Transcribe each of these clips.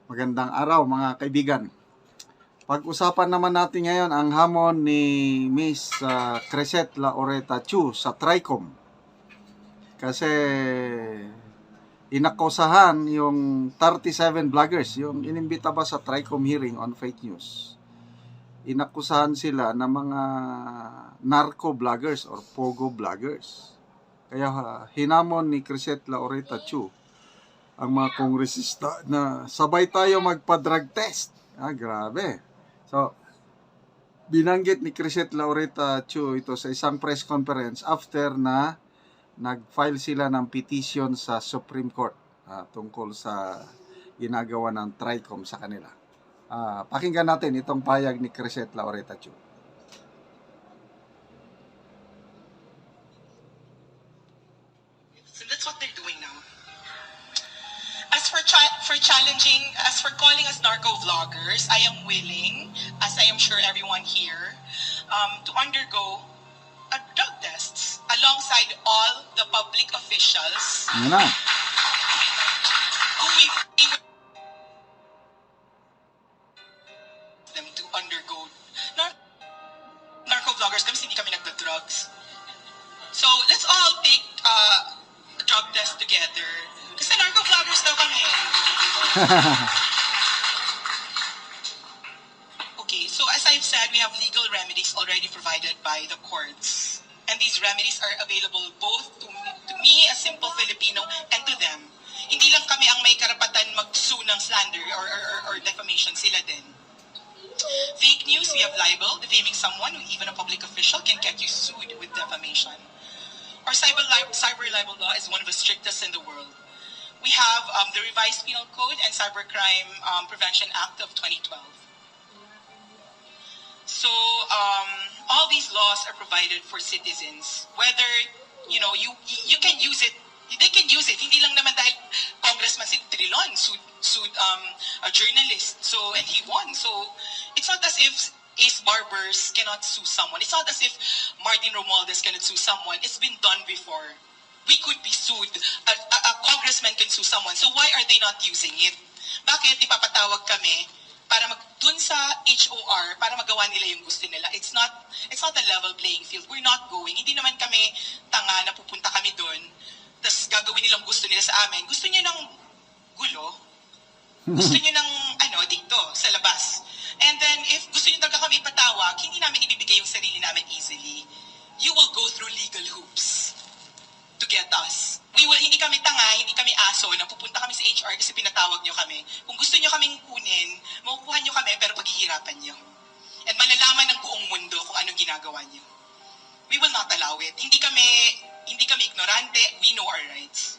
Magandang araw mga kaibigan. Pag-usapan naman natin ngayon ang hamon ni Miss Cresset Laureta Chu sa TRICOM. Kasi inakusahan yung 37 vloggers, yung inimbita ba sa TRICOM hearing on fake news. Inakusahan sila ng mga narco vloggers or pogo vloggers. Kaya hinamon ni Cresset Laureta Chu ang mga kongresista na sabay tayo magpa-drug test. Grabe. So, binanggit ni Cresset Laureta Chu ito sa isang press conference after na nag-file sila ng petition sa Supreme Court tungkol sa ginagawa ng TRICOM sa kanila. Pakinggan natin itong payag ni Cresset Laureta Chu. So that's what they're doing now. As for calling us narco vloggers, I am willing, as I am sure everyone here, to undergo a drug tests alongside all the public officials Ano na? who we them to undergo narco vloggers kasi hindi kami nagda-drugs. So let's all take a drug test together. Kasi narco vloggers daw kami. Okay, so as I've said, we have legal remedies already provided by the courts. And these remedies are available both to me, a simple Filipino, and to them. Hindi lang kami ang may karapatan mag-sue ng slander or defamation, sila din. Fake news, we have libel, defaming someone or even a public official can get you sued with defamation. Our cyber libel law is one of the strictest in the world. We have the Revised Penal Code and Cybercrime Prevention Act of 2012. So all these laws are provided for citizens. Whether you can use it, they can use it. Hindi lang naman dahil Congressman si Trilon sued a journalist, and he won. So it's not as if Ace Barbers cannot sue someone. It's not as if Martin Romualdez cannot sue someone. It's been done before. We could be sued. A congressman can sue someone. So why are they not using it? Bakit ipapatawag kami para dun sa HOR para magawa nila yung gusto nila? It's not a level playing field. We're not going. Hindi naman kami tanga na pupunta kami dun. Tapos gagawin nilang gusto nila sa amin. Gusto niyo ng gulo? Gusto niyo ng dito sa labas? And then if gusto niyo talaga kami ipatawag, hindi namin ibibigay yung sarili namin easily. You will go through legal hoops to get us. Hindi kami tanga, hindi kami aso na pupunta kami sa HR kasi pinatawag nyo kami. Kung gusto nyo kaming kunin, makukuha nyo kami pero paghihirapan nyo. And malalaman ng buong mundo kung anong ginagawa nyo. We will not allow it. Hindi kami ignorante, we know our rights.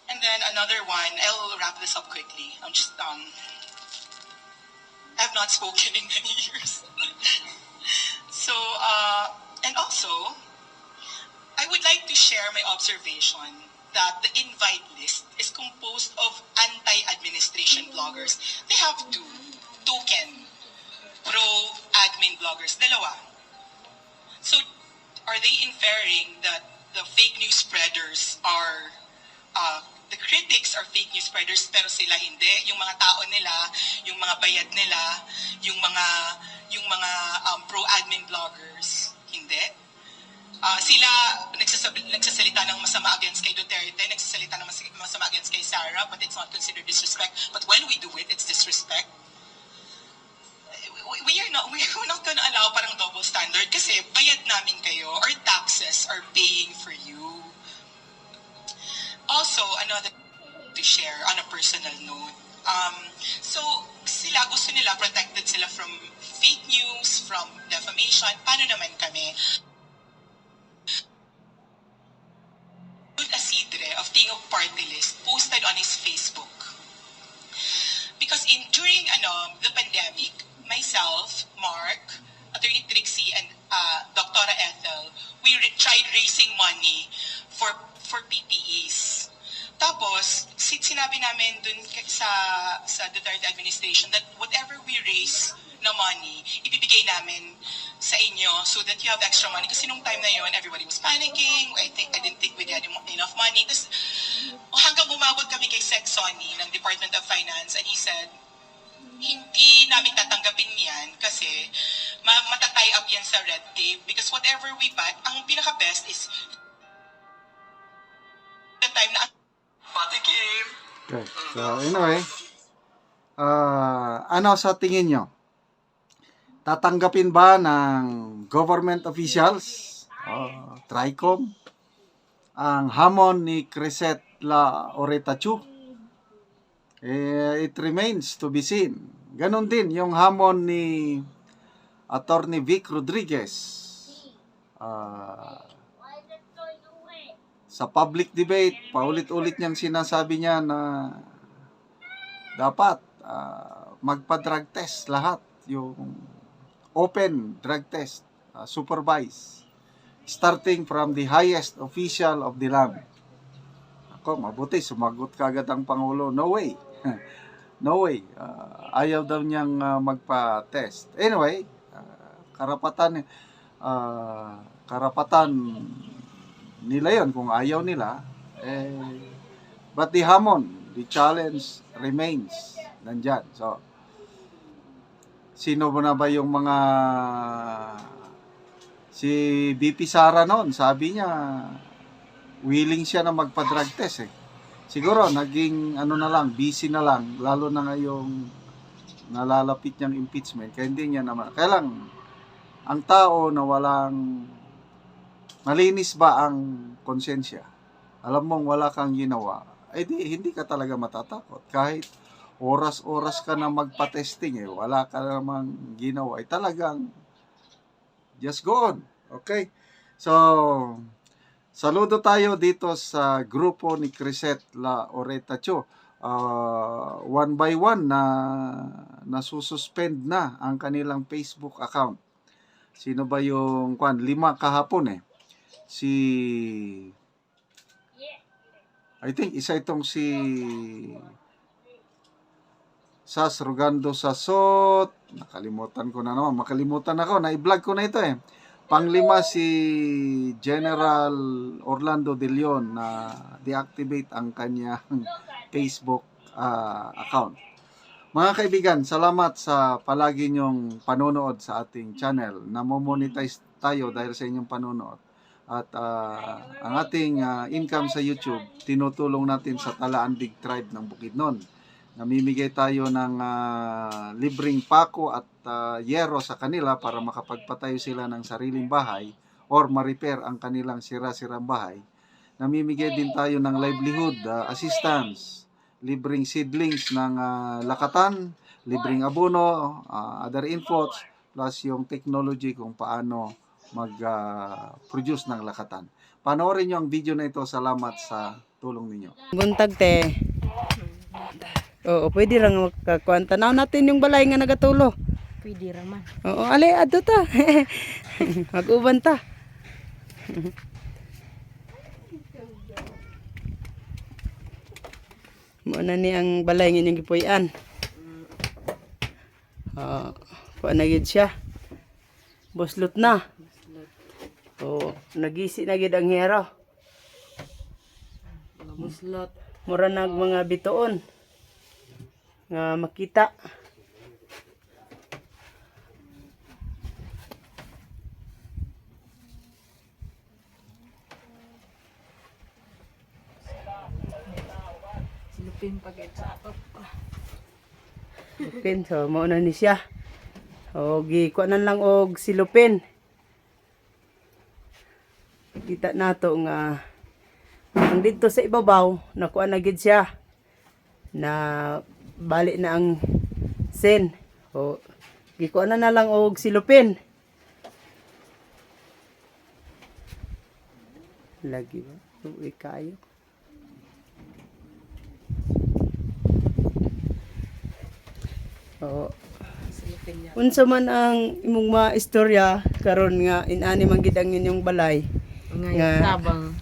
And then another one, I'll wrap this up quickly. I have not spoken in many years. So, and also, I would like to share my observation that the invite list is composed of anti-administration bloggers. They have two token pro-admin bloggers, dalawa. So, are they inferring that the fake news spreaders are, the critics are fake news spreaders pero sila hindi? Yung mga tao nila, yung mga bayad nila, yung mga pro-admin bloggers, hindi? Sila nagsasalita ng masama against kay Duterte, nagsasalita ng masama against kay Sara, but it's not considered disrespect. But when we do it, it's disrespect. We're not gonna allow parang double standard kasi bayad namin kayo. Our taxes are paying for you. Also, another to share on a personal note. So, sila gusto nila protected sila from fake news, from defamation. Paano naman kami? Asidre of Tingog Party List posted on his Facebook. Because during the pandemic, myself, Mark, Attorney Trixie, and Dr. Ethel, we tried raising money for PPEs. Tapos, sinabi namin dun sa Duterte administration that whatever we raise na money, ibibigay namin sa inyo so that you have extra money. Kasi nung time na yun, everybody was panicking. I didn't think we had enough money. Tapos hanggang umabot kami kay Sec Sonny ng Department of Finance and he said, hindi namin tatanggapin yan kasi matatie up yan sa red tape because whatever we buy, ang pinaka-best is the time na patikim. Okay. So, anyway, ano sa tingin nyo? Tatanggapin ba ng government officials, TRICOM, ang hamon ni Crisette La Oreta-Chu? It remains to be seen. Ganon din yung hamon ni Attorney Vic Rodriguez. Sa public debate, paulit-ulit niyang sinasabi niya na dapat magpa-drug test lahat, yung open drug test, supervised, starting from the highest official of the land. Ako, mabuti, sumagot kagad ang Pangulo, no way. No way. Ayaw daw niyang magpa-test. Anyway, karapatan nila yon kung ayaw nila. But the hamon, the challenge remains nandyan. So, sino na ba yung mga si BP Sara noon, sabi niya willing siya na magpa-drug test eh. Siguro naging busy na lang, lalo na ngayong nalalapit niyang impeachment, kaya hindi niya naman. Kaya lang, ang tao na walang malinis ba ang konsensya, alam mong wala kang ginawa, hindi ka talaga matatakot. Kahit oras-oras ka na magpa-testing wala ka namang ginawa, talagang just go on. Okay? So, saludo tayo dito sa grupo ni Crisette La Oreta-Chu. One by one na nasususpend na ang kanilang Facebook account. Sino ba yung 5 kahapon I think isa itong si Sas Rogando Sasot. Nakalimutan ko na naman. Makalimutan ako. Na-vlog ko na ito Panglima si General Orlando De Leon na deactivate ang kanyang Facebook account. Mga kaibigan, salamat sa palagi nyong panonood sa ating channel. Namo-monetize tayo dahil sa inyong panonood. At ang ating income sa YouTube, tinutulong natin sa Talaan Big Tribe ng Bukidnon. Namimigay tayo ng libreng pako at yero sa kanila para makapagpatayo sila ng sariling bahay or ma-repair ang kanilang sira-sirang bahay. Namimigay din tayo ng livelihood assistance, libreng seedlings ng lakatan, libreng abono, other inputs, plus yung technology kung paano mag-produce ng lakatan. Panoorin nyo ang video na ito. Salamat sa tulong ninyo. Buntag te. Oo, pwede lang magkakuan. Tanaw natin yung balay nga nagatulo. Pwede raman. Oo, ali, adto ta. Mag-uban ta. Muna ni ang balay nga inyong gipuyan. Kuan na gid siya. Boslot na. Oo, nagisi na gid ang hero. Buslot. Mura nag mga bituon nga makita. Silupin pagkat sa atop. Silupin, so mauna ni siya. O gikuanan lang og silupin. Kita nato nga ang dito sa ibabaw nakuha na gid siya na bali na ang sen. O gikuanan na lang og silupin. Lagi ba? Uwi kayo. Oo. Silupin niya. Unsa man ang imong maistorya karon nga inani man gid ang inyong balay. Ngayon Nga. tabang.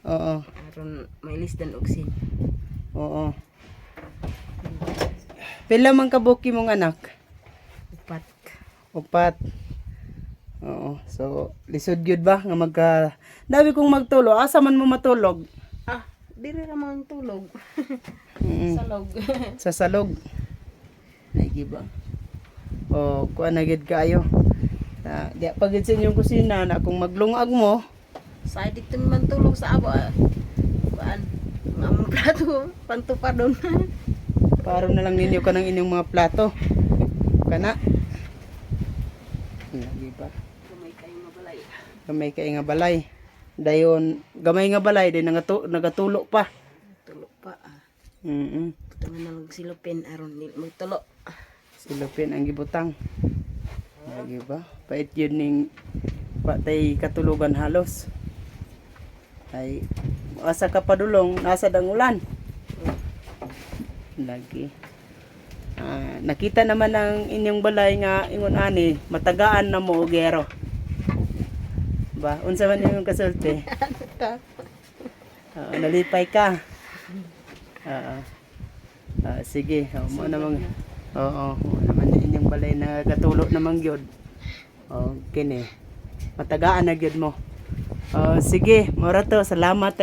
Oo. Aron mailis dan oksin. Oo. Pila man kabuki mong anak? Upat. Upat. Oo. So, lisod gyud ba nga magka Dabi kong magtulo, asa man mo matulog? Ah, diri ra man tulog. Mm. Salog. Sa salog. Lagi ba? O, kuha na gid kayo. Di pagid sa inyong kusina na kung maglungag mo, Sa dito man tulog sa abo. Kuan. Nga mga plato, pantupadon. paro na lang ninyo ka ng inyong mga plato. Kana. Lagi ba? Gamay kayo mabalay. Gamay kay nga balay. Dayon, gamay nga balay din nagatulo pa. Tulo pa. Mm. Ito na lang silupin aron ni magtulo. Silupin ang gibutang. Lagi ba? Pait yun ning patay katulugan halos. Ay asa ka padulong nasa dang ulan. Lagi. Nakita naman ang inyong balay nga ingon ani matagaan na mo gero. Ba, unsa man imong kasulti? Nalipay ka. Sige, mo namang mo naman inyong balay na gatulo namang gyud. Kini. Matagaan na gyud mo. Sige, mora to. Salamat